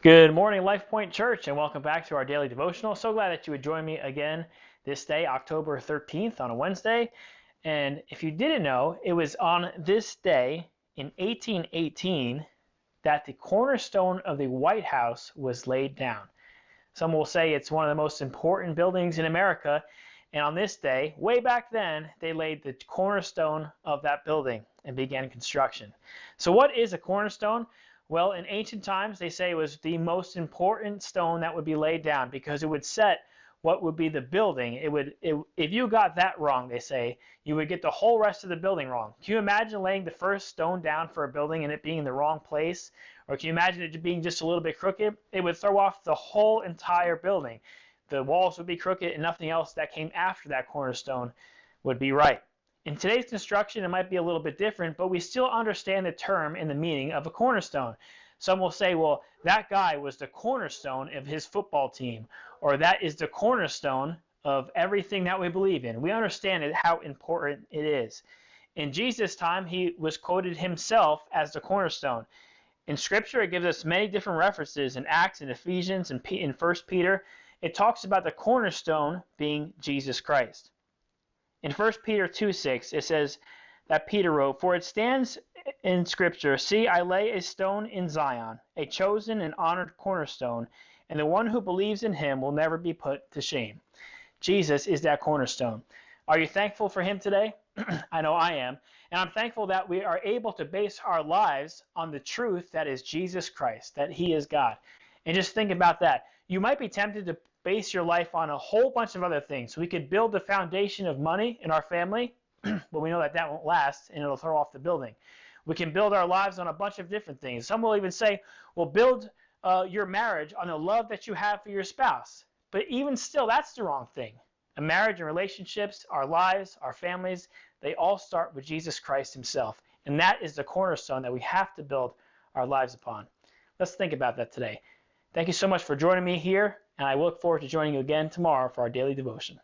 Good morning, Life Point Church, and welcome back to our daily devotional. So glad that you would join me again this day, October 13th, on a Wednesday. And if you didn't know, it was on this day in 1818 that the cornerstone of the White House was laid down. Some will say it's one of the most important buildings in America. And on this day, way back then, they laid the cornerstone of that building and began construction. So, what is a cornerstone? Well, in ancient times, they say it was the most important stone that would be laid down because it would set what would be the building. If you got that wrong, they say, you would get the whole rest of the building wrong. Can you imagine laying the first stone down for a building and it being in the wrong place? Or can you imagine it being just a little bit crooked? It would throw off the whole entire building. The walls would be crooked and nothing else that came after that cornerstone would be right. In today's construction, it might be a little bit different, but we still understand the term and the meaning of a cornerstone. Some will say, well, that guy was the cornerstone of his football team, or that is the cornerstone of everything that we believe in. We understand how important it is. In Jesus' time, he was quoted himself as the cornerstone. In Scripture, it gives us many different references in Acts and Ephesians and in 1 Peter. It talks about the cornerstone being Jesus Christ. In 1 Peter 2:6, it says that Peter wrote, "For it stands in Scripture, see, I lay a stone in Zion, a chosen and honored cornerstone, and the one who believes in him will never be put to shame." Jesus is that cornerstone. Are you thankful for him today? I know I am. And I'm thankful that we are able to base our lives on the truth that is Jesus Christ, that he is God. And just think about that. You might be tempted to base your life on a whole bunch of other things. We could build the foundation of money in our family, but we know that that won't last and it'll throw off the building. We can build our lives on a bunch of different things. Some will even say, well, build your marriage on the love that you have for your spouse. But even still, that's the wrong thing. A marriage and relationships, our lives, our families, they all start with Jesus Christ himself. And that is the cornerstone that we have to build our lives upon. Let's think about that today. Thank you so much for joining me here, and I look forward to joining you again tomorrow for our daily devotion.